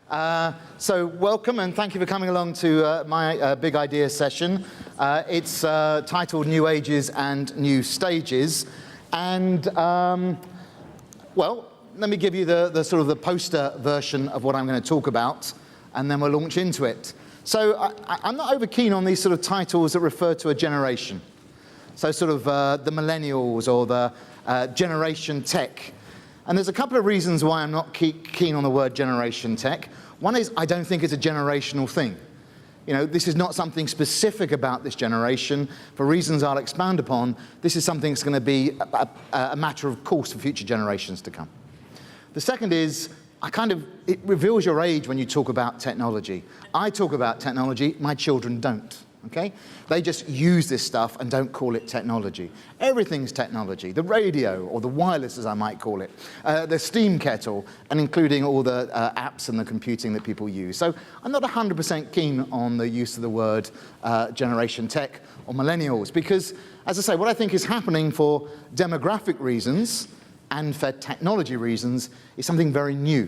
So welcome and thank you for coming along to my Big Ideas session. It's titled New Ages and New Stages. And, well, let me give you the sort of the poster version of what I'm going to talk about, and then we'll launch into it. So I'm not over keen on these sort of titles that refer to a generation. So sort of the millennials or the generation tech. And there's a couple of reasons why I'm not keen on the word generation tech. One is I don't think it's a generational thing. You know, this is not something specific about this generation. For reasons I'll expand upon, this is something that's going to be a matter of course for future generations to come. The second is, it reveals your age when you talk about technology. I talk about technology, my children don't. Okay? They just use this stuff and don't call it technology. Everything's technology. The radio, or the wireless as I might call it, the steam kettle, and including all the apps and the computing that people use. So I'm not 100% keen on the use of the word generation tech or millennials, because, as I say, what I think is happening for demographic reasons and for technology reasons is something very new.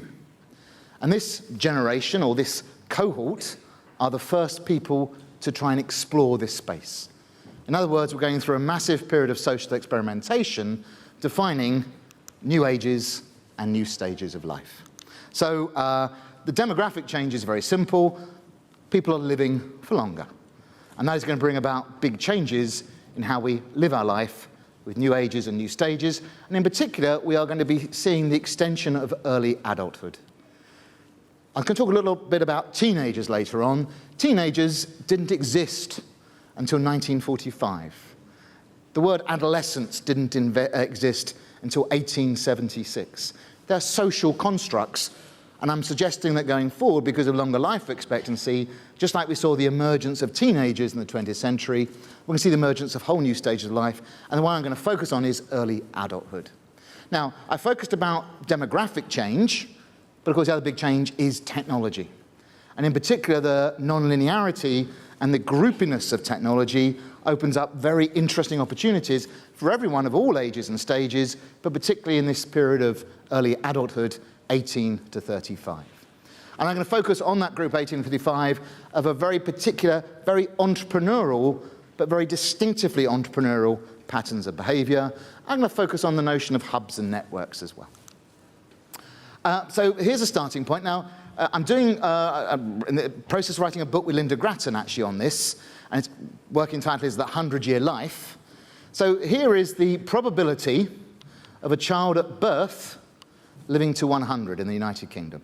And this generation, or this cohort, are the first people to try and explore this space. In other words, we're going through a massive period of social experimentation, defining new ages and new stages of life. So the demographic change is very simple. People are living for longer. And that is going to bring about big changes in how we live our life with new ages and new stages. And in particular, we are going to be seeing the extension of early adulthood. I'm going to talk a little bit about teenagers later on. Teenagers didn't exist until 1945. The word adolescence didn't exist until 1876. They're social constructs, and I'm suggesting that going forward, because of longer life expectancy, just like we saw the emergence of teenagers in the 20th century, we're going to see the emergence of whole new stages of life, and the one I'm going to focus on is early adulthood. Now, I focused about demographic change, but of course the other big change is technology. And in particular, the nonlinearity and the groupiness of technology opens up very interesting opportunities for everyone of all ages and stages, but particularly in this period of early adulthood, 18 to 35. And I'm going to focus on that group 18 to 35 of a very particular, very entrepreneurial, but very distinctively entrepreneurial patterns of behavior. I'm going to focus on the notion of hubs and networks as well. So here's a starting point. Now, I'm doing in the process of writing a book with Linda Grattan actually on this, and its working title is The 100-Year Life. So here is the probability of a child at birth living to 100 in the United Kingdom.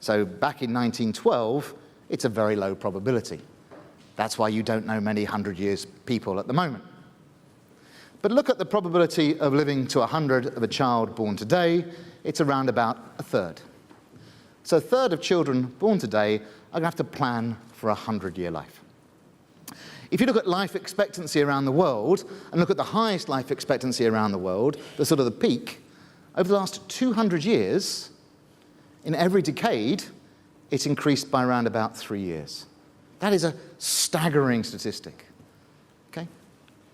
So back in 1912, it's a very low probability. That's why you don't know many 100 years people at the moment. But look at the probability of living to 100 of a child born today. It's around about a third. So a third of children born today are going to have to plan for a 100-year life. If you look at life expectancy around the world, and look at the highest life expectancy around the world, the sort of the peak, over the last 200 years, in every decade, it's increased by around about 3 years. That is a staggering statistic. Okay?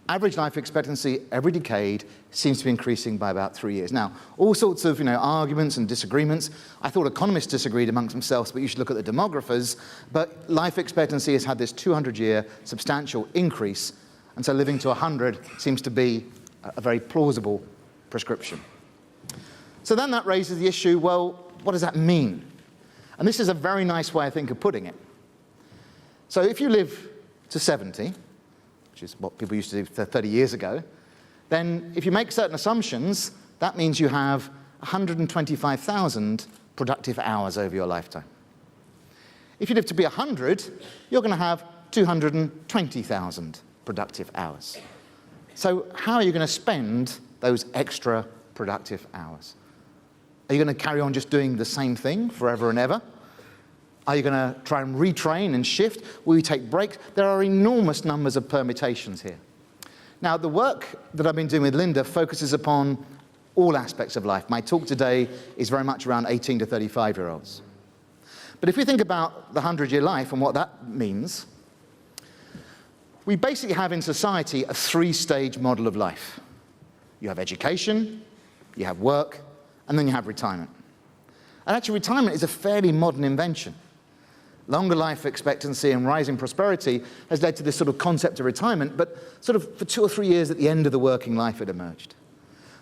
Average life expectancy every decade seems to be increasing by about 3 years. Now, all sorts of arguments and disagreements. I thought economists disagreed amongst themselves, but you should look at the demographers. But life expectancy has had this 200-year substantial increase, and so living to 100 seems to be a very plausible prescription. So then that raises the issue, well, what does that mean? And this is a very nice way, I think, of putting it. So if you live to 70, which is what people used to do 30 years ago, then if you make certain assumptions, that means you have 125,000 productive hours over your lifetime. If you live to be 100, you're going to have 220,000 productive hours. So how are you going to spend those extra productive hours? Are you going to carry on just doing the same thing forever and ever? Are you going to try and retrain and shift? Will you take breaks? There are enormous numbers of permutations here. Now, the work that I've been doing with Linda focuses upon all aspects of life. My talk today is very much around 18 to 35-year-olds. But if we think about the 100-year life and what that means, we basically have in society a three-stage model of life. You have education, you have work, and then you have retirement. And actually, retirement is a fairly modern invention. Longer life expectancy and rising prosperity has led to this sort of concept of retirement, but sort of for 2 or 3 years at the end of the working life it emerged.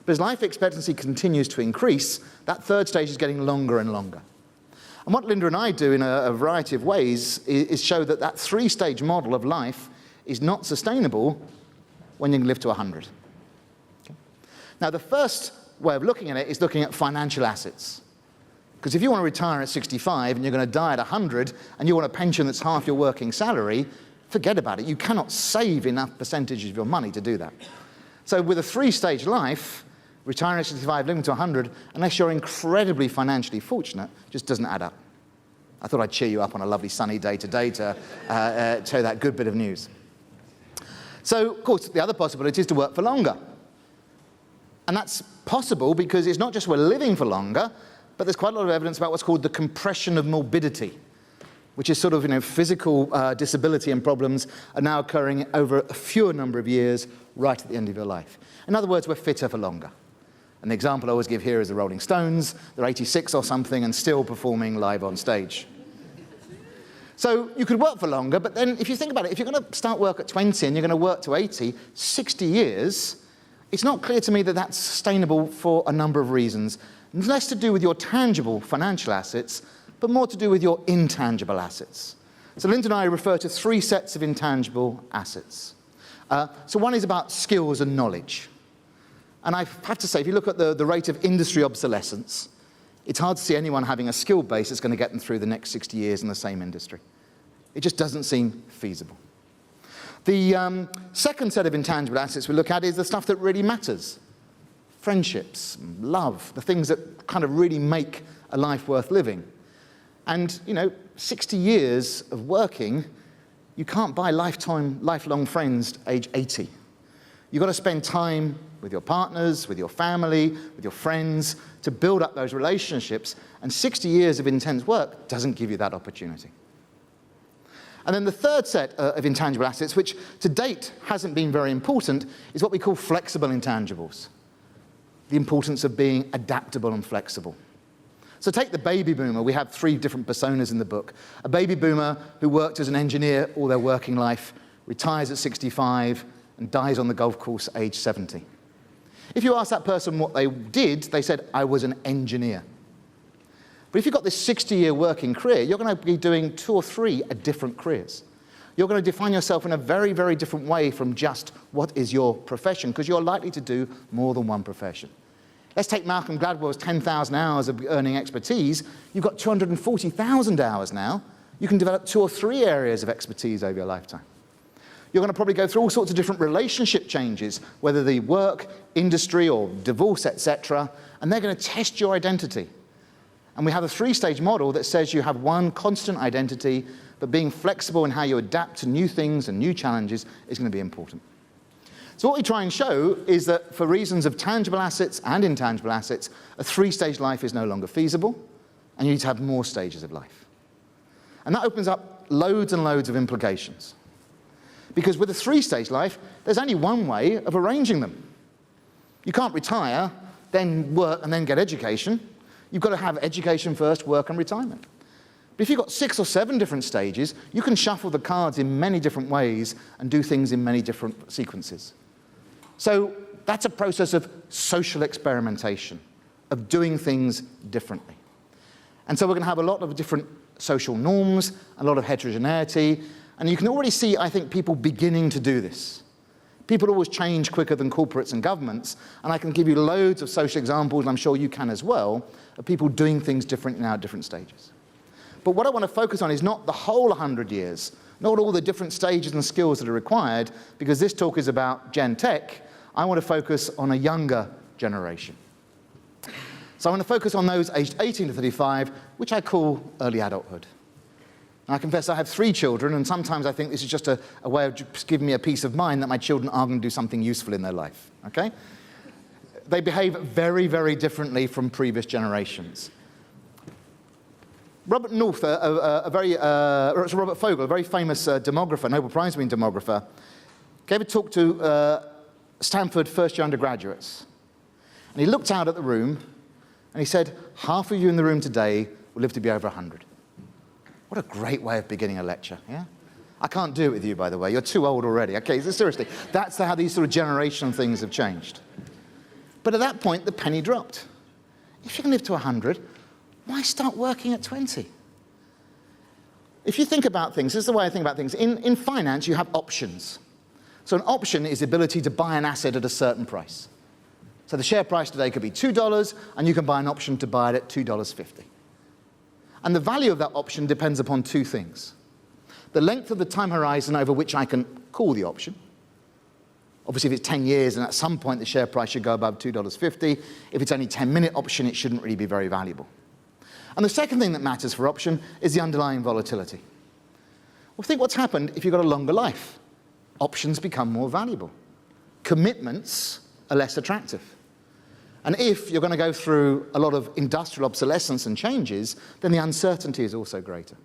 But as life expectancy continues to increase, that third stage is getting longer and longer. And what Linda and I do in a variety of ways is show that that 3-stage model of life is not sustainable when you can live to 100. Okay. Now, the first way of looking at it is looking at financial assets. Because if you want to retire at 65 and you're going to die at 100 and you want a pension that's half your working salary, forget about it. You cannot save enough percentages of your money to do that. So with a 3-stage life, retiring at 65, living to 100, unless you're incredibly financially fortunate, just doesn't add up. I thought I'd cheer you up on a lovely sunny day today to tell you that good bit of news. So, of course, the other possibility is to work for longer. And that's possible because it's not just we're living for longer, but there's quite a lot of evidence about what's called the compression of morbidity, which is sort of, physical disability and problems are now occurring over a fewer number of years right at the end of your life. In other words, we're fitter for longer. And the example I always give here is the Rolling Stones. They're 86 or something and still performing live on stage. So you could work for longer, but then if you think about it, if you're going to start work at 20 and you're going to work to 80, 60 years, it's not clear to me that that's sustainable for a number of reasons. Less to do with your tangible financial assets, but more to do with your intangible assets. So Linda and I refer to 3 sets of intangible assets. So one is about skills and knowledge. And I have to say, if you look at the rate of industry obsolescence, it's hard to see anyone having a skill base that's going to get them through the next 60 years in the same industry. It just doesn't seem feasible. The second set of intangible assets we look at is the stuff that really matters. Friendships, love, the things that kind of really make a life worth living. And, 60 years of working, you can't buy lifelong friends age 80. You've got to spend time with your partners, with your family, with your friends, to build up those relationships, and 60 years of intense work doesn't give you that opportunity. And then the third set of intangible assets, which to date hasn't been very important, is what we call flexible intangibles. The importance of being adaptable and flexible. So take the baby boomer. We have 3 different personas in the book. A baby boomer who worked as an engineer all their working life, retires at 65, and dies on the golf course at age 70. If you ask that person what they did, they said, I was an engineer. But if you've got this 60-year working career, you're going to be doing 2 or 3 different careers. You're going to define yourself in a very, very different way from just what is your profession, because you're likely to do more than one profession. Let's take Malcolm Gladwell's 10,000 hours of earning expertise. You've got 240,000 hours now. You can develop 2 or 3 areas of expertise over your lifetime. You're going to probably go through all sorts of different relationship changes, whether the work, industry, or divorce, etc., and they're going to test your identity. And we have a 3-stage model that says you have one constant identity, but being flexible in how you adapt to new things and new challenges is going to be important. So what we try and show is that for reasons of tangible assets and intangible assets, a 3-stage life is no longer feasible, and you need to have more stages of life. And that opens up loads and loads of implications. Because with a 3-stage life, there's only one way of arranging them. You can't retire, then work, and then get education. You've got to have education first, work, and retirement. But if you've got 6 or 7 different stages, you can shuffle the cards in many different ways and do things in many different sequences. So that's a process of social experimentation, of doing things differently. And so we're going to have a lot of different social norms, a lot of heterogeneity, and you can already see, I think, people beginning to do this. People always change quicker than corporates and governments, and I can give you loads of social examples, and I'm sure you can as well, of people doing things differently now at different stages. But what I want to focus on is not the whole 100 years, not all the different stages and skills that are required, because this talk is about Gen Tech. I want to focus on a younger generation. So I want to focus on those aged 18 to 35, which I call early adulthood. And I confess I have 3 children, and sometimes I think this is just a way of just giving me a peace of mind that my children are going to do something useful in their life, okay? They behave very, very differently from previous generations. Robert Fogel, a very famous demographer, Nobel Prize-winning demographer, gave a talk to Stanford first-year undergraduates. And he looked out at the room, And he said, half of you in the room today will live to be over 100. What a great way of beginning a lecture, yeah? I can't do it with you, by the way. You're too old already. Okay, so seriously, that's how these sort of generational things have changed. But at that point, the penny dropped. If you can live to 100, why start working at 20? If you think about things, this is the way I think about things. In finance, you have options. So an option is the ability to buy an asset at a certain price. So the share price today could be $2, and you can buy an option to buy it at $2.50. And the value of that option depends upon two things. The length of the time horizon over which I can call the option. Obviously, if it's 10 years, and at some point the share price should go above $2.50. If it's only a 10-minute option, it shouldn't really be very valuable. And the second thing that matters for option is the underlying volatility. Well, think what's happened if you've got a longer life. Options become more valuable. Commitments are less attractive. And if you're going to go through a lot of industrial obsolescence and changes, then the uncertainty is also greater.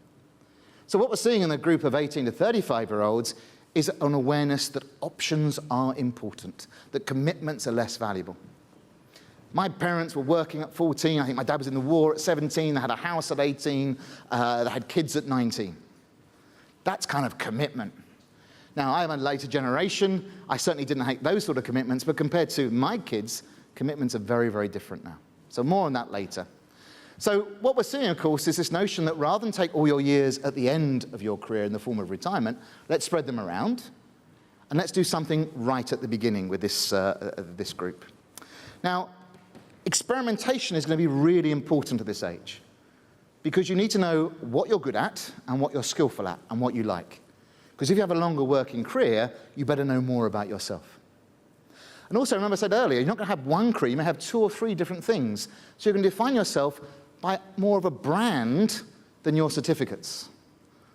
So what we're seeing in the group of 18 to 35-year-olds is an awareness that options are important, that commitments are less valuable. My parents were working at 14. I think my dad was in the war at 17. They had a house at 18. They had kids at 19. That's kind of commitment. Now, I'm a later generation. I certainly didn't hate those sort of commitments, but compared to my kids, commitments are very, very different now. So more on that later. So what we're seeing, of course, is this notion that rather than take all your years at the end of your career in the form of retirement, let's spread them around, and let's do something right at the beginning with this group. Now, experimentation is going to be really important at this age, because you need to know what you're good at and what you're skillful at and what you like. Because if you have a longer working career, you better know more about yourself. And also, remember I said earlier, you're not going to have one career, you may have 2 or 3 different things. So you can define yourself by more of a brand than your certificates.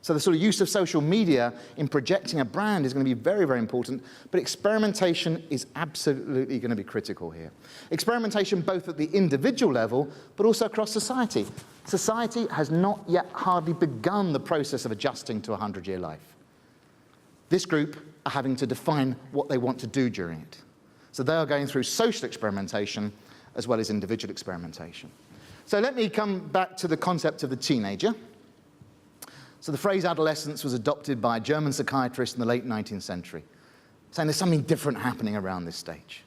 So the sort of use of social media in projecting a brand is going to be very, very important, but experimentation is absolutely going to be critical here. Experimentation both at the individual level, but also across society. Society has not yet hardly begun the process of adjusting to a 100-year life. This group are having to define what they want to do during it. So they are going through social experimentation as well as individual experimentation. So let me come back to the concept of the teenager. So the phrase adolescence was adopted by a German psychiatrist in the late 19th century, saying there's something different happening around this stage.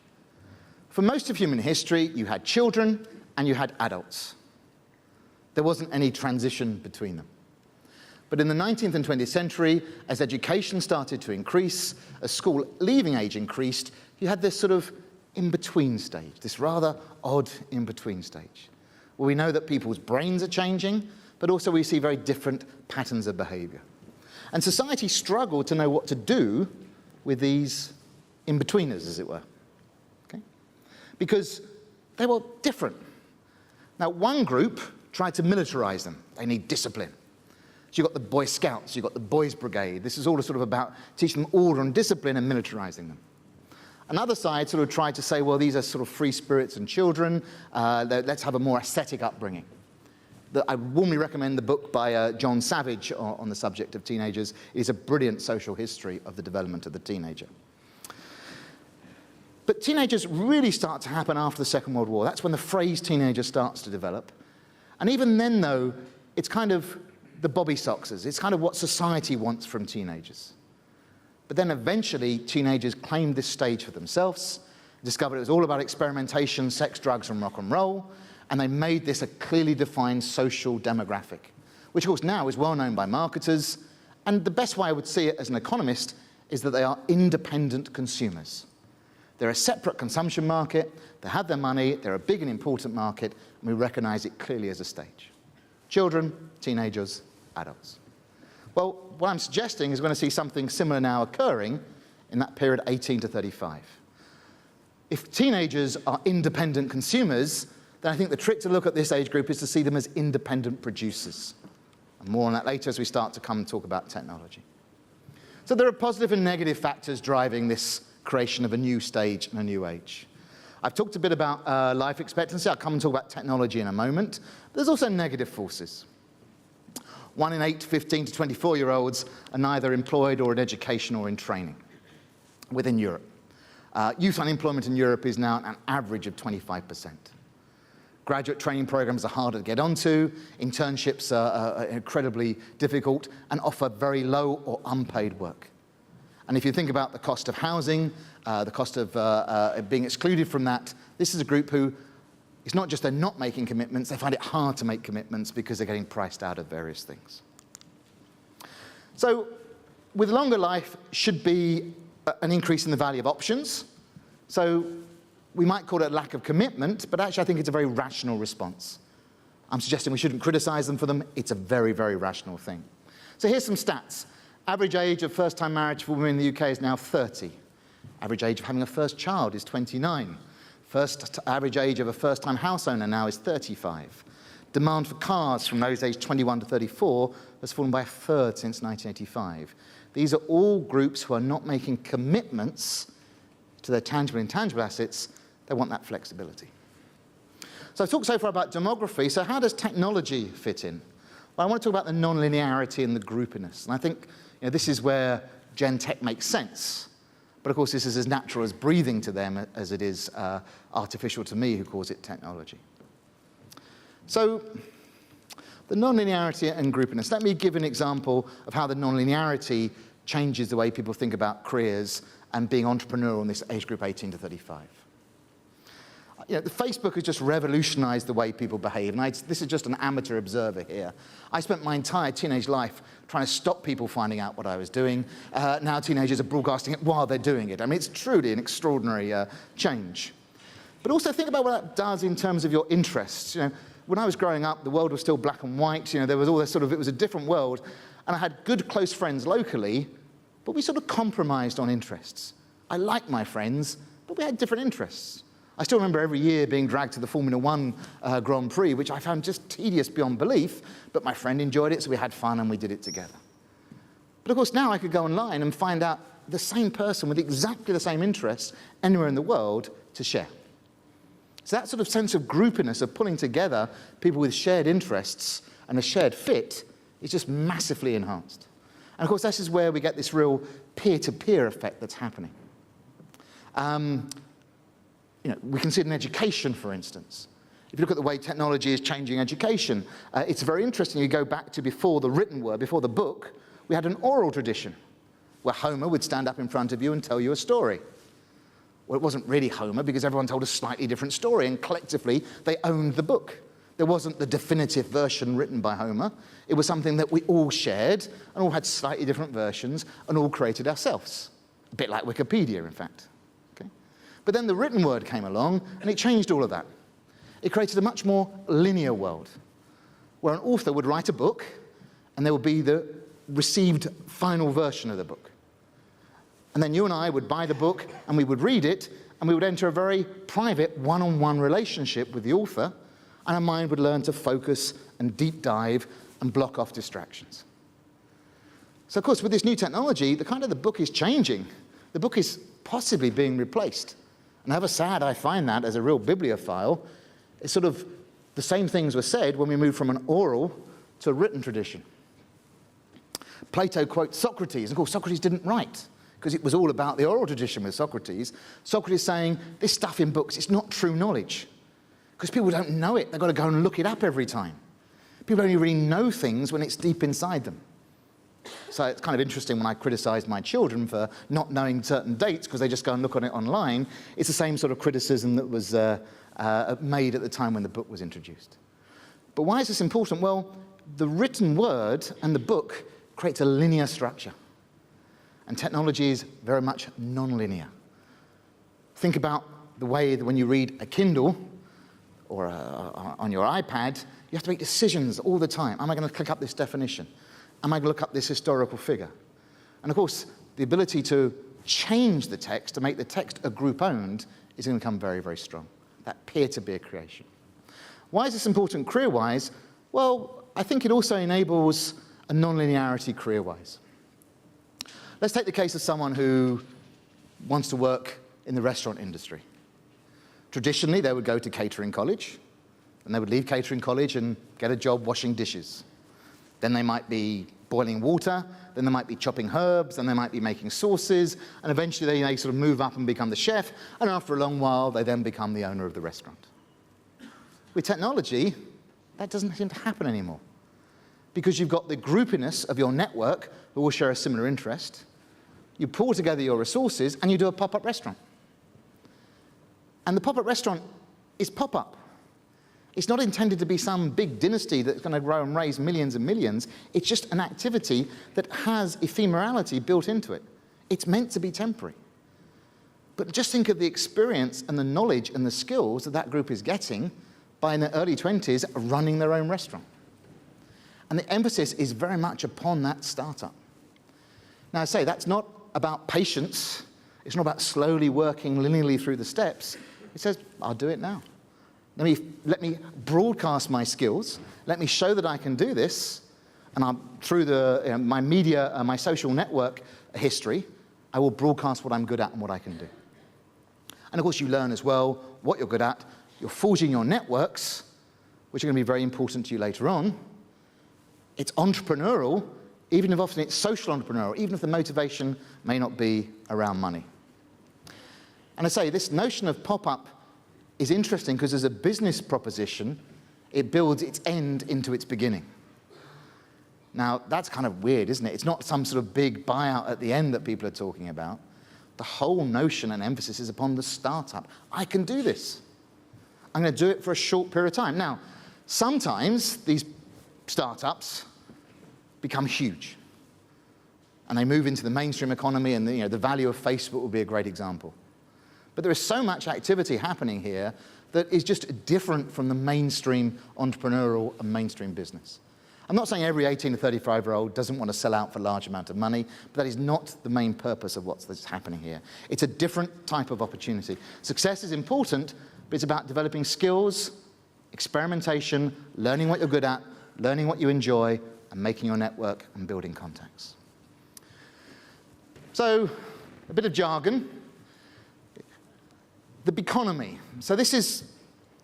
For most of human history, you had children and you had adults. There wasn't any transition between them. But in the 19th and 20th century, as education started to increase, as school leaving age increased, you had this sort of in-between stage, this rather odd in-between stage, where we know that people's brains are changing, but also we see very different patterns of behavior. And society struggled to know what to do with these in-betweeners, as it were, okay? Because they were different. Now, one group tried to militarize them. They need discipline. So you've got the Boy Scouts, you've got the Boys Brigade. This is all sort of about teaching them order and discipline and militarizing them. Another side sort of tried to say, well, these are sort of free spirits and children. Let's have a more aesthetic upbringing. I warmly recommend the book by John Savage on the subject of teenagers. It is a brilliant social history of the development of the teenager. But teenagers really start to happen after the Second World War. That's when the phrase teenager starts to develop. And even then, though, it's kind of the bobby soxers. It's kind of what society wants from teenagers. But then eventually, teenagers claimed this stage for themselves, discovered it was all about experimentation, sex, drugs, and rock and roll, and they made this a clearly defined social demographic, which of course now is well known by marketers, and the best way I would see it as an economist is that they are independent consumers. They're a separate consumption market, they have their money, they're a big and important market, and we recognize it clearly as a stage. Children, teenagers, adults. Well, what I'm suggesting is we're going to see something similar now occurring in that period 18 to 35. If teenagers are independent consumers, then I think the trick to look at this age group is to see them as independent producers. And more on that later as we start to come and talk about technology. So there are positive and negative factors driving this creation of a new stage and a new age. I've talked a bit about life expectancy. I'll come and talk about technology in a moment. There's also negative forces. 1 in 8 15 to 24-year-olds are neither employed or in education or in training within Europe. Youth unemployment in Europe is now an average of 25%. Graduate training programs are harder to get onto. Internships are incredibly difficult and offer very low or unpaid work. And if you think about the cost of housing, the cost of being excluded from that, this is a group who, it's not just they're not making commitments, they find it hard to make commitments because they're getting priced out of various things. So with longer life should be an increase in the value of options. So we might call it a lack of commitment, but actually I think it's a very rational response. I'm suggesting we shouldn't criticize them for them. It's a very, very rational thing. So here's some stats. Average age of first-time marriage for women in the UK is now 30. Average age of having a first child is 29. Average age of a first-time house owner now is 35. Demand for cars from those aged 21 to 34 has fallen by a third since 1985. These are all groups who are not making commitments to their tangible and intangible assets. They want that flexibility. So I've talked so far about demography. So how does technology fit in? Well, I want to talk about the nonlinearity and the groupiness. And I think this is where Gen Tech makes sense. But of course, this is as natural as breathing to them as it is artificial to me, who calls it technology. So the nonlinearity and groupiness. Let me give an example of how the nonlinearity changes the way people think about careers and being entrepreneurial in this age group 18 to 35. The Facebook has just revolutionized the way people behave, and this is just an amateur observer here. I spent my entire teenage life trying to stop people finding out what I was doing. Now teenagers are broadcasting it while they're doing it. I mean, it's truly an extraordinary change. But also think about what that does in terms of your interests. When I was growing up, the world was still black and white. There was all this it was a different world, and I had good close friends locally, but we sort of compromised on interests. I liked my friends, but we had different interests. I still remember every year being dragged to the Formula One Grand Prix, which I found just tedious beyond belief, but my friend enjoyed it, so we had fun and we did it together. But of course, now I could go online and find out the same person with exactly the same interests anywhere in the world to share. So that sort of sense of groupiness, of pulling together people with shared interests and a shared fit, is just massively enhanced. And of course, this is where we get this real peer-to-peer effect that's happening. We can see it in education, for instance. If you look at the way technology is changing education, it's very interesting. You go back to before the written word, before the book, we had an oral tradition where Homer would stand up in front of you and tell you a story. Well, it wasn't really Homer because everyone told a slightly different story, and collectively they owned the book. There wasn't the definitive version written by Homer. It was something that we all shared and all had slightly different versions and all created ourselves. A bit like Wikipedia, in fact. But then the written word came along, and it changed all of that. It created a much more linear world, where an author would write a book, and there would be the received final version of the book. And then you and I would buy the book, and we would read it, and we would enter a very private one-on-one relationship with the author, and our mind would learn to focus and deep dive and block off distractions. So of course, with this new technology, the book is changing. The book is possibly being replaced. And however sad I find that as a real bibliophile, it's sort of the same things were said when we moved from an oral to a written tradition. Plato quotes Socrates. Of course, Socrates didn't write, because it was all about the oral tradition with Socrates. Socrates saying, this stuff in books, it's not true knowledge, because people don't know it. They've got to go and look it up every time. People only really know things when it's deep inside them. So it's kind of interesting when I criticize my children for not knowing certain dates because they just go and look on it online. It's the same sort of criticism that was made at the time when the book was introduced. But why is this important? Well, the written word and the book creates a linear structure. And technology is very much non-linear. Think about the way that when you read a Kindle or on your iPad, you have to make decisions all the time. Am I going to click up this definition? Am I going to look up this historical figure? And of course, the ability to change the text, to make the text a group owned, is going to become very, very strong. That peer-to-peer creation. Why is this important career-wise? Well, I think it also enables a non-linearity career-wise. Let's take the case of someone who wants to work in the restaurant industry. Traditionally, they would go to catering college, and they would leave catering college and get a job washing dishes. Then they might be boiling water, then they might be chopping herbs, then they might be making sauces, and eventually they sort of move up and become the chef, and after a long while, they then become the owner of the restaurant. With technology, that doesn't seem to happen anymore, because you've got the groupiness of your network who all share a similar interest. You pull together your resources and you do a pop-up restaurant. And the pop-up restaurant is pop-up. It's not intended to be some big dynasty that's going to grow and raise millions and millions. It's just an activity that has ephemerality built into it. It's meant to be temporary. But just think of the experience and the knowledge and the skills that that group is getting by in their early 20s running their own restaurant. And the emphasis is very much upon that startup. Now, I say that's not about patience. It's not about slowly working linearly through the steps. It says, I'll do it now. Let me broadcast my skills. Let me show that I can do this. And through my media, my social network history, I will broadcast what I'm good at and what I can do. And of course, you learn as well what you're good at. You're forging your networks, which are going to be very important to you later on. It's entrepreneurial, even if often it's social entrepreneurial, even if the motivation may not be around money. And I say, this notion of pop-up is interesting because as a business proposition, it builds its end into its beginning. Now, that's kind of weird, isn't it? It's not some sort of big buyout at the end that people are talking about. The whole notion and emphasis is upon the startup. I can do this. I'm going to do it for a short period of time. Now, sometimes these startups become huge, and they move into the mainstream economy, and the value of Facebook will be a great example. But there is so much activity happening here that is just different from the mainstream entrepreneurial and mainstream business. I'm not saying every 18 to 35-year-old doesn't want to sell out for a large amount of money, but that is not the main purpose of what's happening here. It's a different type of opportunity. Success is important, but it's about developing skills, experimentation, learning what you're good at, learning what you enjoy, and making your network and building contacts. So, a bit of jargon. The Beconomy. So this is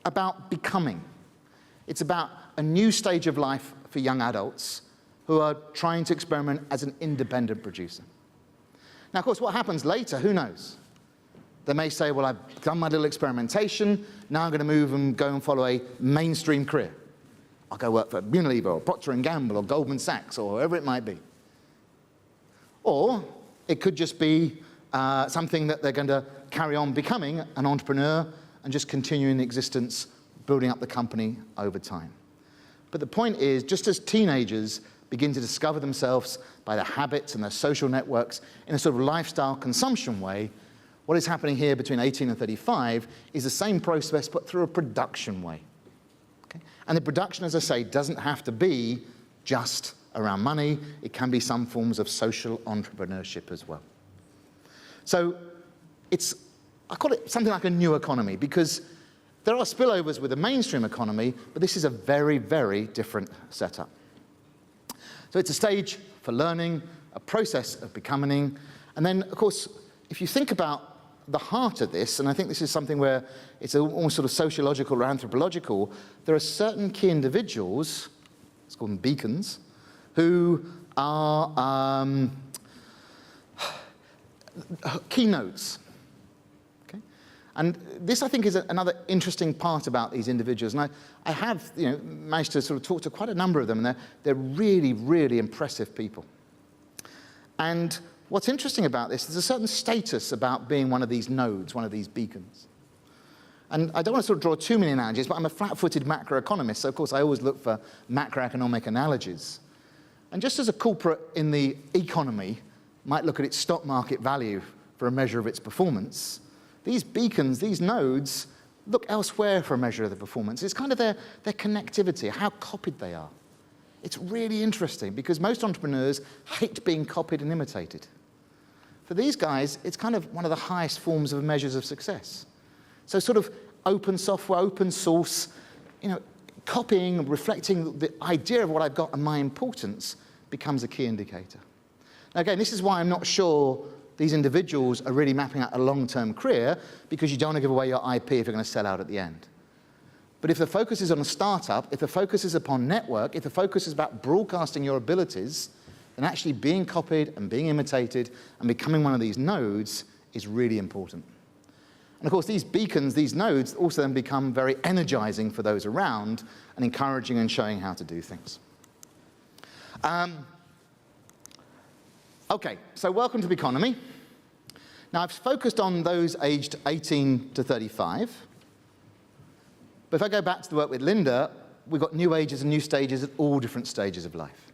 about becoming. It's about a new stage of life for young adults who are trying to experiment as an independent producer. Now, of course, what happens later, who knows? They may say, well, I've done my little experimentation, now I'm going to move and go and follow a mainstream career. I'll go work for Unilever or Procter & Gamble or Goldman Sachs or whoever it might be. Or it could just be something that they're going to carry on becoming an entrepreneur and just continuing the existence, building up the company over time. But the point is, just as teenagers begin to discover themselves by their habits and their social networks in a sort of lifestyle consumption way, what is happening here between 18 and 35 is the same process, but through a production way. Okay? And the production, as I say, doesn't have to be just around money. It can be some forms of social entrepreneurship as well. So I call it something like a new economy, because there are spillovers with the mainstream economy, but this is a very, very different setup. So it's a stage for learning, a process of becoming, and then, of course, if you think about the heart of this, and I think this is something where it's almost sort of sociological or anthropological, there are certain key individuals, let's call them Becons, who are keynotes. Okay? And this, I think, is another interesting part about these individuals. And I have managed to sort of talk to quite a number of them, and they're really, really impressive people. And what's interesting about this, there's a certain status about being one of these nodes, one of these beacons. And I don't want to sort of draw too many analogies, but I'm a flat-footed macroeconomist, so of course I always look for macroeconomic analogies. And just as a corporate in the economy might look at its stock market value for a measure of its performance, these beacons, these nodes, look elsewhere for a measure of the performance. It's kind of their connectivity, how copied they are. It's really interesting because most entrepreneurs hate being copied and imitated. For these guys, it's kind of one of the highest forms of measures of success. So sort of open software, open source, copying, reflecting the idea of what I've got and my importance becomes a key indicator. Now again, this is why I'm not sure these individuals are really mapping out a long-term career, because you don't want to give away your IP if you're going to sell out at the end. But if the focus is on a startup, if the focus is upon network, if the focus is about broadcasting your abilities, then actually being copied and being imitated and becoming one of these nodes is really important. And of course, these beacons, these nodes, also then become very energizing for those around and encouraging and showing how to do things. Okay, so welcome to Beconomy. Now, I've focused on those aged 18 to 35. But if I go back to the work with Linda, we've got new ages and new stages at all different stages of life.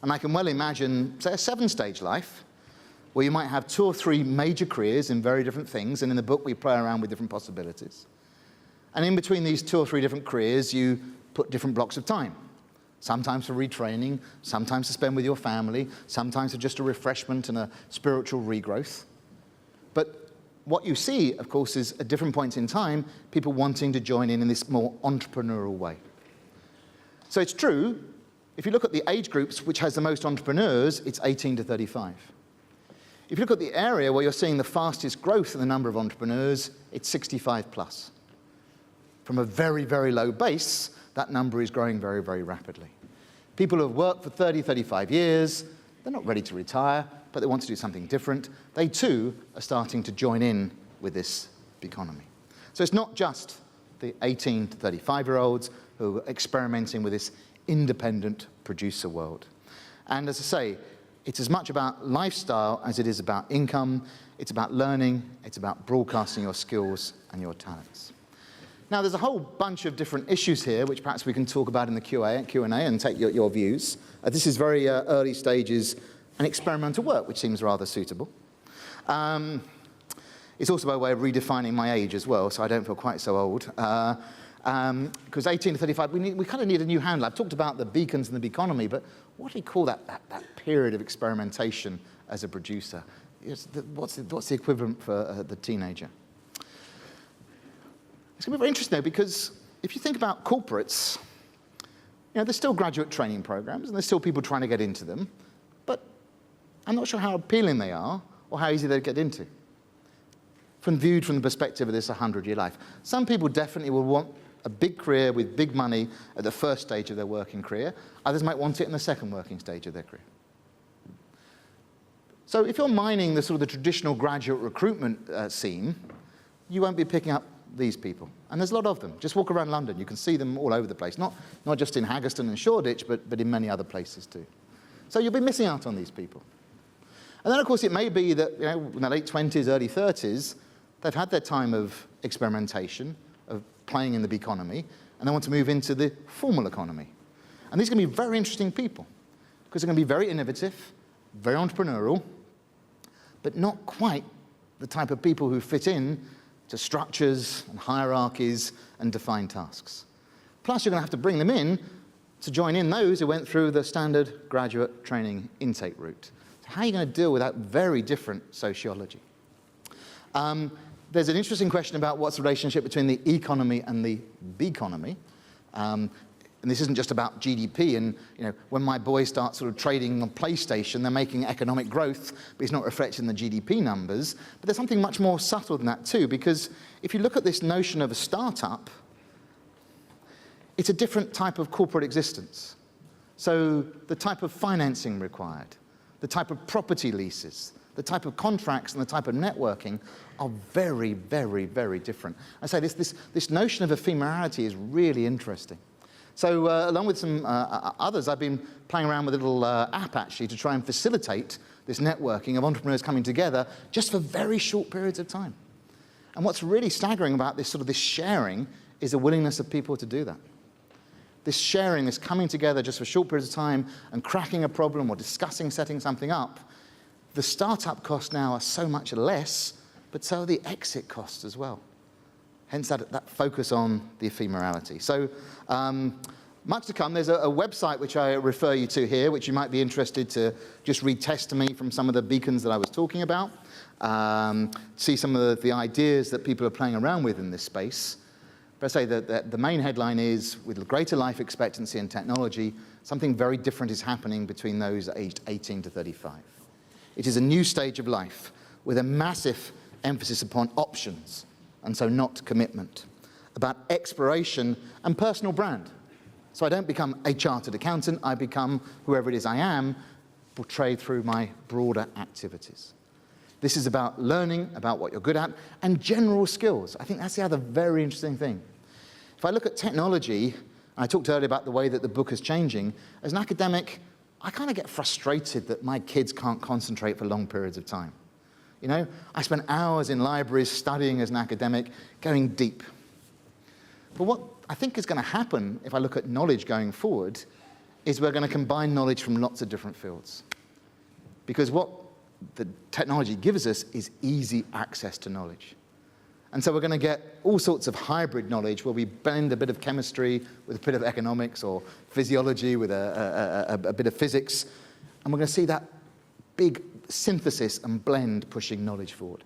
And I can well imagine, say, a 7-stage life, where you might have 2 or 3 major careers in very different things, and in the book we play around with different possibilities. And in between these 2 or 3 different careers, you put different blocks of time. Sometimes for retraining, sometimes to spend with your family, sometimes for just a refreshment and a spiritual regrowth. But what you see, of course, is at different points in time, people wanting to join in this more entrepreneurial way. So it's true, if you look at the age groups which has the most entrepreneurs, it's 18 to 35. If you look at the area where you're seeing the fastest growth in the number of entrepreneurs, it's 65 plus. From a very, very low base, that number is growing very, very rapidly. People who have worked for 30, 35 years, they're not ready to retire, but they want to do something different. They too are starting to join in with this economy. So it's not just the 18 to 35-year-olds who are experimenting with this independent producer world. And as I say, it's as much about lifestyle as it is about income. It's about learning. It's about broadcasting your skills and your talents. Now, there's a whole bunch of different issues here, which perhaps we can talk about in the Q&A and take your views. This is very early stages and experimental work, which seems rather suitable. It's also by way of redefining my age as well, so I don't feel quite so old. Because 18 to 35, we kind of need a new handle. I've talked about the Becons and the Beconomy, but what do you call that period of experimentation as a producer? What's the equivalent for the teenager? It's going to be very interesting, though, because if you think about corporates, there's still graduate training programs, and there's still people trying to get into them, but I'm not sure how appealing they are or how easy they get into. Viewed from the perspective of this 100-year life. Some people definitely will want a big career with big money at the first stage of their working career. Others might want it in the second working stage of their career. So if you're mining the sort of the traditional graduate recruitment scene, you won't be picking up these people. And there's a lot of them. Just walk around London. You can see them all over the place. Not just in Haggerston and Shoreditch, but in many other places too. So you'll be missing out on these people. And then, of course, it may be that in their late 20s, early 30s, they've had their time of experimentation, of playing in the Beconomy, and they want to move into the formal economy. And these are going to be very interesting people, because they're going to be very innovative, very entrepreneurial, but not quite the type of people who fit in to structures and hierarchies and defined tasks. Plus, you're going to have to bring them in to join in those who went through the standard graduate training intake route. So how are you going to deal with that very different sociology? There's an interesting question about what's the relationship between the economy and the Beconomy. And this isn't just about GDP. And when my boys start sort of trading on PlayStation, they're making economic growth, but it's not reflected in the GDP numbers. But there's something much more subtle than that too, because if you look at this notion of a startup, it's a different type of corporate existence. So the type of financing required, the type of property leases, the type of contracts and the type of networking are very, very, very different. I say this notion of ephemerality is really interesting. So along with some others, I've been playing around with a little app, actually, to try and facilitate this networking of entrepreneurs coming together just for very short periods of time. And what's really staggering about this sharing is the willingness of people to do that. This sharing, this coming together just for short periods of time and cracking a problem or discussing setting something up, the startup costs now are so much less, but so are the exit costs as well. Hence that focus on the ephemerality. So much to come. There's a website which I refer you to here, which you might be interested to just read testimony from some of the beacons that I was talking about, see some of the ideas that people are playing around with in this space. But I say that the main headline is, with greater life expectancy and technology, something very different is happening between those aged 18 to 35. It is a new stage of life with a massive emphasis upon options, and so not commitment, about exploration and personal brand. So I don't become a chartered accountant, I become whoever it is I am, portrayed through my broader activities. This is about learning, about what you're good at, and general skills. I think that's the other very interesting thing. If I look at technology, I talked earlier about the way that the book is changing, as an academic, I kind of get frustrated that my kids can't concentrate for long periods of time. You know, I spend hours in libraries studying as an academic, going deep. But what I think is going to happen, if I look at knowledge going forward, is we're going to combine knowledge from lots of different fields. Because what the technology gives us is easy access to knowledge. And so we're going to get all sorts of hybrid knowledge where we blend a bit of chemistry with a bit of economics, or physiology with a bit of physics. And we're going to see that big synthesis and blend pushing knowledge forward.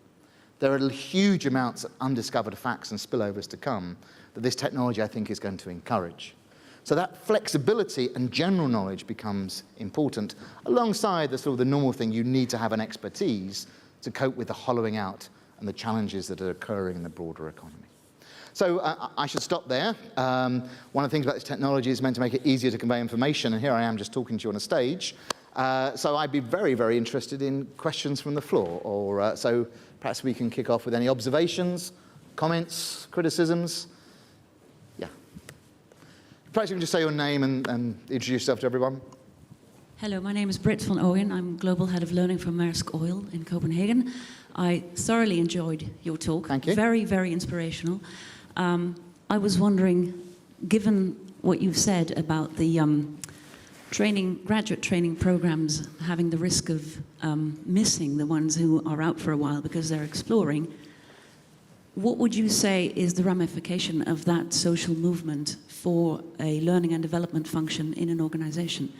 There are huge amounts of undiscovered facts and spillovers to come that this technology, I think, is going to encourage. So that flexibility and general knowledge becomes important, alongside the sort of the normal thing, you need to have an expertise to cope with the hollowing out and the challenges that are occurring in the broader economy. So I should stop there. One of the things about this technology is meant to make it easier to convey information, and here I am just talking to you on a stage. So I'd be very, very interested in questions from the floor, or so perhaps we can kick off with any observations, comments, criticisms. Yeah. Perhaps you can just say your name and introduce yourself to everyone. Hello, my name is Britt van Ooyen. I'm Global Head of Learning for Maersk Oil in Copenhagen. I thoroughly enjoyed your talk. Thank you. Very, very inspirational. I was wondering, given what you've said about the graduate training programs having the risk of missing the ones who are out for a while because they're exploring, what would you say is the ramification of that social movement for a learning and development function in an organization?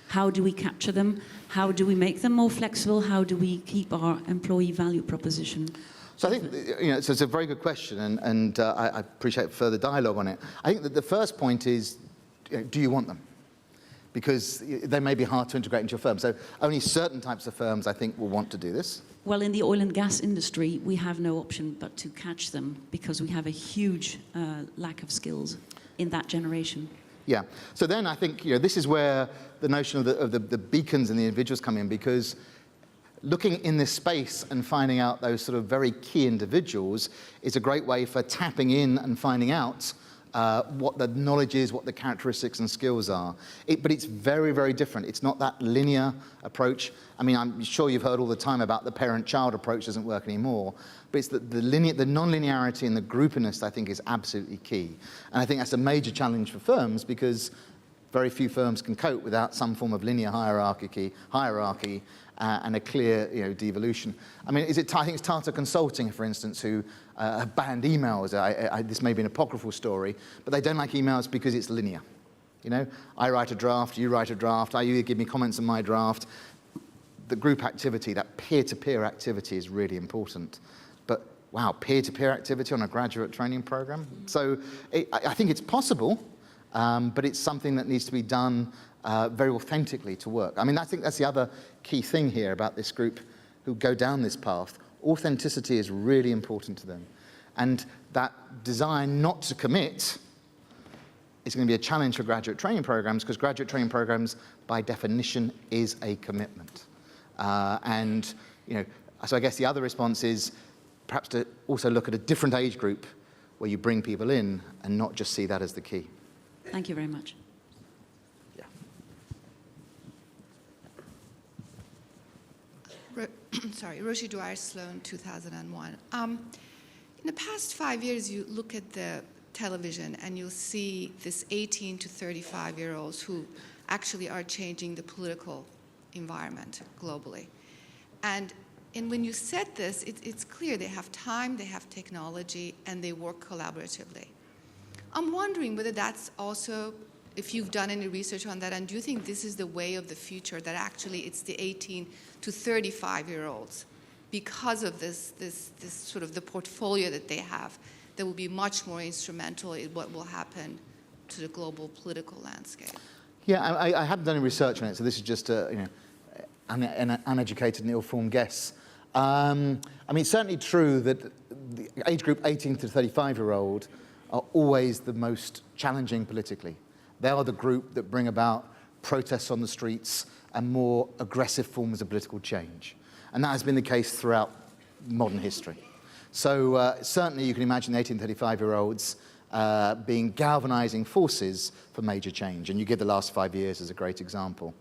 How do we capture them? How do we make them more flexible? How do we keep our employee value proposition? So I think, so it's a very good question, and I appreciate further dialogue on it. I think that the first point is, do you want them? Because they may be hard to integrate into your firm. So only certain types of firms, I think, will want to do this. Well, in the oil and gas industry, we have no option but to catch them because we have a huge lack of skills in that generation. Yeah. So then I think this is where the notion of the beacons and the individuals come in, because looking in this space and finding out those sort of very key individuals is a great way for tapping in and finding out what the knowledge is, what the characteristics and skills are. But it's very, very different. It's not that linear approach. I mean, I'm sure you've heard all the time about the parent-child approach doesn't work anymore, but it's the non-linearity and the groupiness, I think, is absolutely key. And I think that's a major challenge for firms, because very few firms can cope without some form of linear hierarchy and a clear devolution. I mean, I think it's Tata Consulting, for instance, who have banned emails. This may be an apocryphal story, but they don't like emails because it's linear. I write a draft, you write a draft, you give me comments on my draft. The group activity, that peer-to-peer activity, is really important. But wow, peer-to-peer activity on a graduate training program? So I think it's possible, but it's something that needs to be done very authentically to work. I mean, I think that's the other key thing here about this group who go down this path. Authenticity is really important to them. And that desire not to commit is going to be a challenge for graduate training programs, because graduate training programs, by definition, is a commitment. So I guess the other response is perhaps to also look at a different age group where you bring people in and not just see that as the key. Thank you very much. Yeah. Sorry, Roshi Dwyer Sloan, 2001. In the past 5 years, you look at the television and you'll see this 18 to 35-year-olds who actually are changing the political environment globally. And when you said this, it's clear they have time, they have technology, and they work collaboratively. I'm wondering whether that's also, if you've done any research on that, and do you think this is the way of the future, that actually it's the 18 to 35-year-olds, because of this sort of the portfolio that they have, that will be much more instrumental in what will happen to the global political landscape? Yeah, I haven't done any research on it, so this is just an uneducated and ill-formed guess. I mean, it's certainly true that the age group 18 to 35-year-old are always the most challenging politically. They are the group that bring about protests on the streets and more aggressive forms of political change. And that has been the case throughout modern history. So certainly you can imagine the 18 to 35-year-olds being galvanizing forces for major change. And you give the last 5 years as a great example.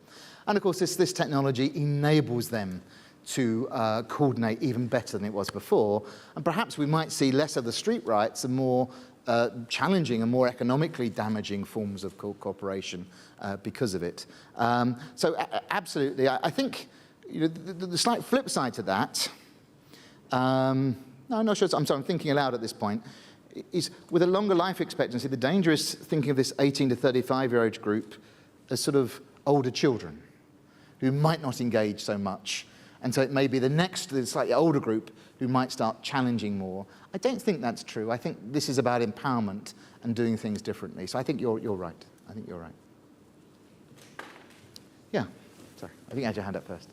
And of course, this technology enables them to coordinate even better than it was before. And perhaps we might see less of the street riots and more challenging and more economically damaging forms of cooperation because of it. So absolutely, I think the slight flip side to that, no, I'm not sure, I'm thinking aloud at this point, is with a longer life expectancy, the danger is thinking of this 18 to 35-year-old group as sort of older children who might not engage so much. And so it may be the slightly older group who might start challenging more. I don't think that's true. I think this is about empowerment and doing things differently. So I think you're right. I think you're right. Yeah, sorry. I think you had your hand up first.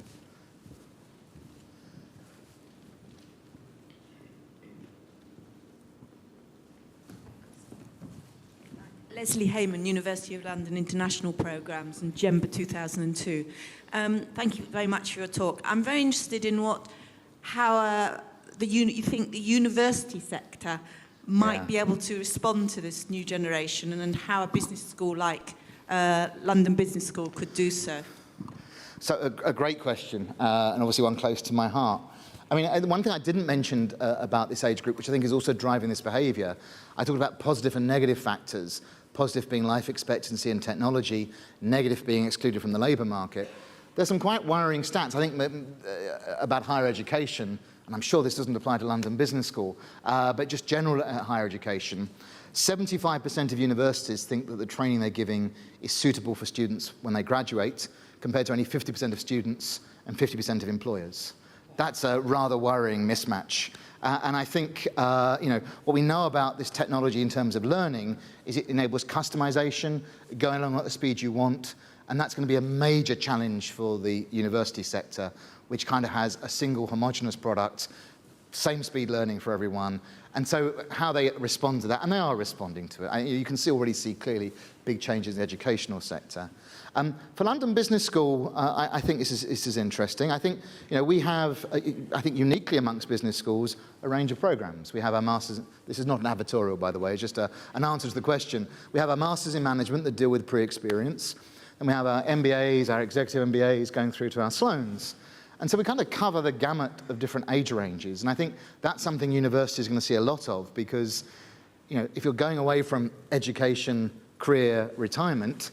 Leslie Heyman, University of London International Programmes and GEMBA 2002. Thank you very much for your talk. I'm very interested in how you think the university sector might be able to respond to this new generation, and how a business school like London Business School could do so. So a great question, and obviously one close to my heart. I mean, one thing I didn't mention about this age group, which I think is also driving this behaviour, I talked about positive and negative factors, positive being life expectancy and technology, negative being excluded from the labour market. There's some quite worrying stats, I think, about higher education, and I'm sure this doesn't apply to London Business School, but just general higher education. 75% of universities think that the training they're giving is suitable for students when they graduate, compared to only 50% of students and 50% of employers. That's a rather worrying mismatch. And I think what we know about this technology in terms of learning is it enables customization, going along at the speed you want, and that's going to be a major challenge for the university sector, which kind of has a single homogeneous product, same speed learning for everyone. And so how they respond to that, and they are responding to it. You can already see clearly big changes in the educational sector. For London Business School, I think this is interesting. I think we have, I think uniquely amongst business schools, a range of programs. We have our masters. This is not an advertorial, by the way. It's just an answer to the question. We have our masters in management that deal with pre-experience, and we have our MBAs, our executive MBAs, going through to our Sloans. And so we kind of cover the gamut of different age ranges. And I think that's something universities are going to see a lot of, because if you're going away from education, career, retirement,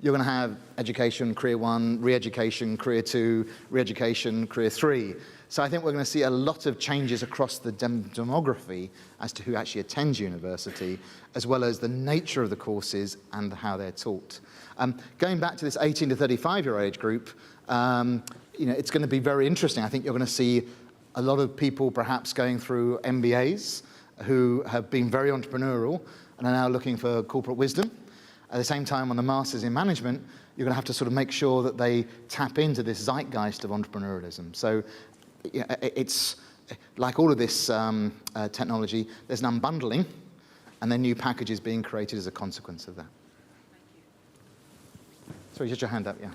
you're going to have education, career 1, re-education, career 2, re-education, career 3. So I think we're going to see a lot of changes across the demography as to who actually attends university, as well as the nature of the courses and how they're taught. Going back to this 18 to 35-year age group, it's going to be very interesting. I think you're going to see a lot of people perhaps going through MBAs who have been very entrepreneurial and are now looking for corporate wisdom. At the same time, on the Masters in Management, you're going to have to sort of make sure that they tap into this zeitgeist of entrepreneurialism. So it's like all of this technology, there's an unbundling, and then new packages being created as a consequence of that. Thank you. Sorry, just your hand up, yeah.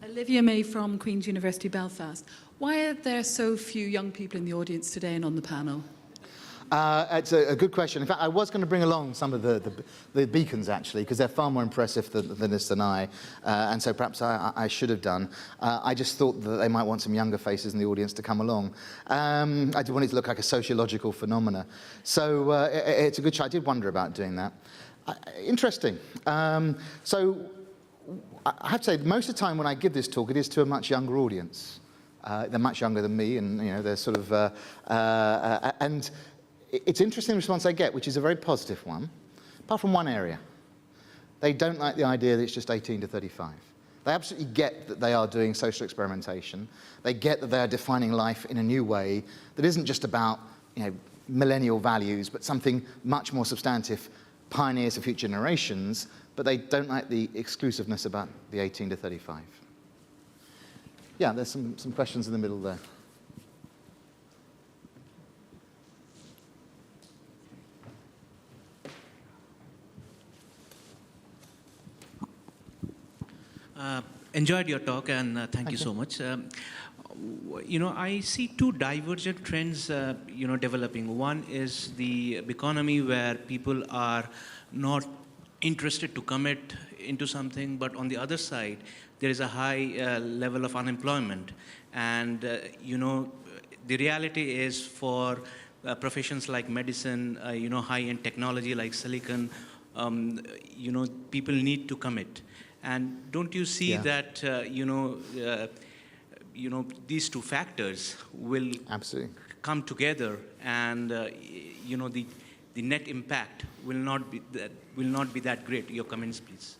Olivia May from Queen's University Belfast. Why are there so few young people in the audience today and on the panel? It's a good question. In fact, I was going to bring along some of the Becons, actually, because they're far more impressive than this than I, and so perhaps I should have done. I just thought that they might want some younger faces in the audience to come along. I did want it to look like a sociological phenomena. So it's a good show. I did wonder about doing that. Interesting. So I have to say, most of the time when I give this talk, it is to a much younger audience. They're much younger than me, and they're sort of and it's interesting the response I get, which is a very positive one, apart from one area. They don't like the idea that it's just 18 to 35. They absolutely get that they are doing social experimentation. They get that they are defining life in a new way that isn't just about millennial values, but something much more substantive, pioneers for future generations, but they don't like the exclusiveness about the 18 to 35. Yeah, there's some questions in the middle there. Enjoyed your talk, and thank you so much. I see two divergent trends, developing. One is the Beconomy, where people are not interested to commit into something, but on the other side, there is a high level of unemployment. And, the reality is for professions like medicine, high-end technology like silicon, people need to commit. And don't you see that, these two factors will Absolutely come together, and the net impact will not be that great? Your comments, please.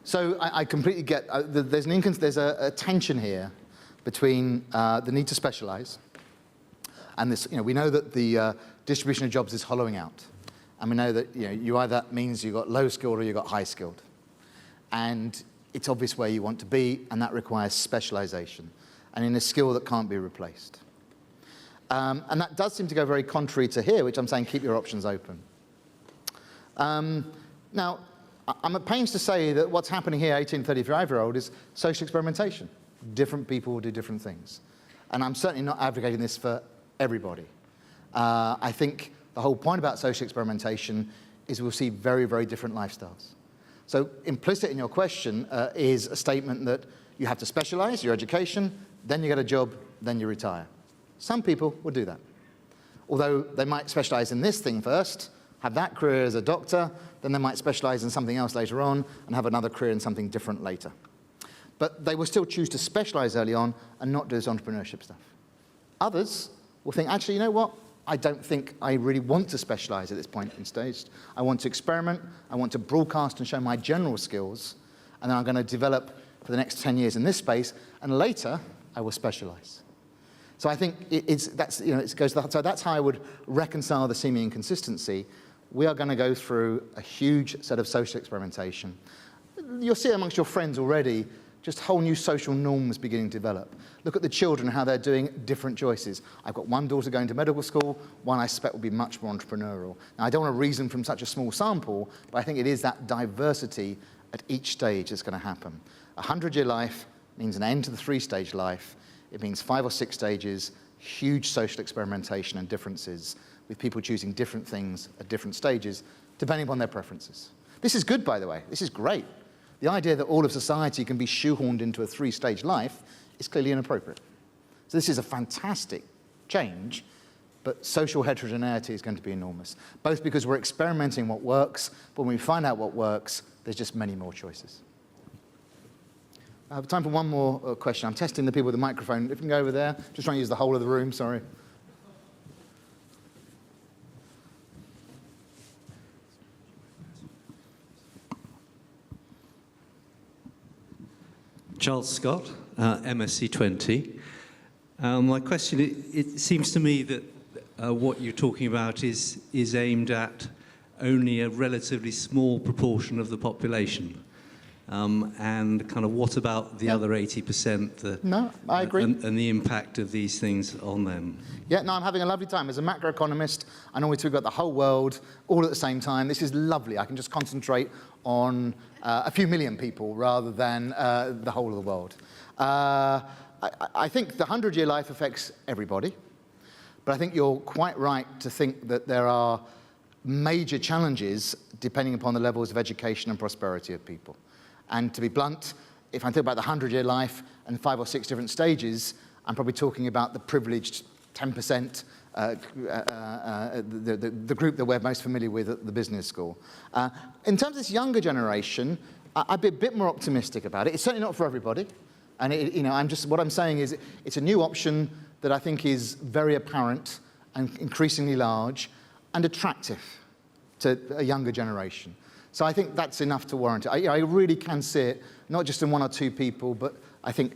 So I completely get, there's a tension here between the need to specialize and this, we know that the distribution of jobs is hollowing out. And we know that, you either means you've got low skilled or you've got high skilled. And it's obvious where you want to be, and that requires specialization and in a skill that can't be replaced. And that does seem to go very contrary to here, which I'm saying keep your options open. Now, I'm at pains to say that what's happening here, 18 to 35-year-old, is social experimentation. Different people will do different things. And I'm certainly not advocating this for everybody. I think the whole point about social experimentation is we'll see very, very different lifestyles. So implicit in your question is a statement that you have to specialize your education, then you get a job, then you retire. Some people will do that. Although they might specialize in this thing first, have that career as a doctor, then they might specialize in something else later on and have another career in something different later. But they will still choose to specialize early on and not do this entrepreneurship stuff. Others will think, actually, you know what? I don't think I really want to specialize at this point in stage. I want to experiment, I want to broadcast and show my general skills, and then I'm going to develop for the next 10 years in this space, and later I will specialize. So I think so that's how I would reconcile the seeming inconsistency. We are going to go through a huge set of social experimentation. You'll see amongst your friends already just whole new social norms beginning to develop. Look at the children, how they're doing different choices. I've got one daughter going to medical school, one I suspect will be much more entrepreneurial. Now, I don't want to reason from such a small sample, but I think it is that diversity at each stage that's going to happen. A 100-year life means an end to the 3-stage life. It means 5 or 6 stages, huge social experimentation and differences, with people choosing different things at different stages, depending upon their preferences. This is good, by the way. This is great. The idea that all of society can be shoehorned into a 3-stage life is clearly inappropriate. So this is a fantastic change, but social heterogeneity is going to be enormous, both because we're experimenting what works, but when we find out what works, there's just many more choices. I have time for one more question. I'm testing the people with the microphone. If you can go over there, just trying to use the whole of the room, sorry. Charles Scott, MSc 20. My question, it seems to me that what you're talking about is aimed at only a relatively small proportion of the population. And kind of what about the other 80%? No, I agree. And the impact of these things on them? Yeah, no, I'm having a lovely time. As a macroeconomist, I normally talk about the whole world all at the same time. This is lovely. I can just concentrate on a few million people rather than the whole of the world. I think the 100-year life affects everybody, but I think you're quite right to think that there are major challenges depending upon the levels of education and prosperity of people. And to be blunt, if I think about the 100-year life and 5 or 6 different stages, I'm probably talking about the privileged 10%, the group that we're most familiar with at the business school. In terms of this younger generation, I'd be a bit more optimistic about it. It's certainly not for everybody. And what I'm saying is it's a new option that I think is very apparent and increasingly large and attractive to a younger generation. So I think that's enough to warrant it. I really can see it, not just in 1 or 2 people, but I think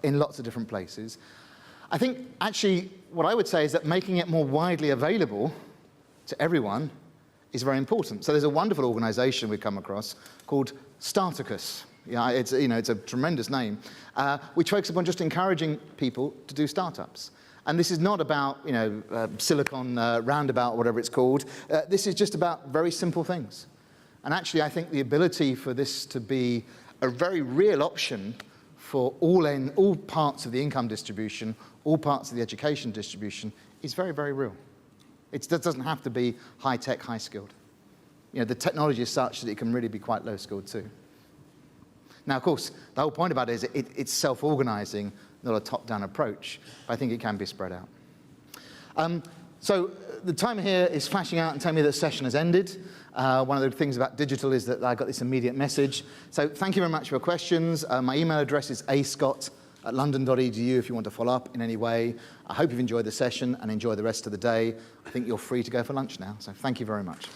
in lots of different places. I think actually what I would say is that making it more widely available to everyone is very important. So there's a wonderful organization we've come across called Starticus. Yeah, it's a tremendous name, which focuses upon just encouraging people to do startups. And this is not about Silicon Roundabout, whatever it's called. This is just about very simple things. And actually, I think the ability for this to be a very real option for all parts of the income distribution, all parts of the education distribution, is very, very real. It doesn't have to be high-tech, high-skilled. You know, the technology is such that it can really be quite low-skilled too. Now, of course, the whole point about it is it's self-organizing, not a top-down approach, but I think it can be spread out. So the timer here is flashing out and telling me that the session has ended. One of the things about digital is that I got this immediate message. So thank you very much for your questions. My email address is ascott@london.edu if you want to follow up in any way. I hope you've enjoyed the session and enjoy the rest of the day. I think you're free to go for lunch now, so thank you very much.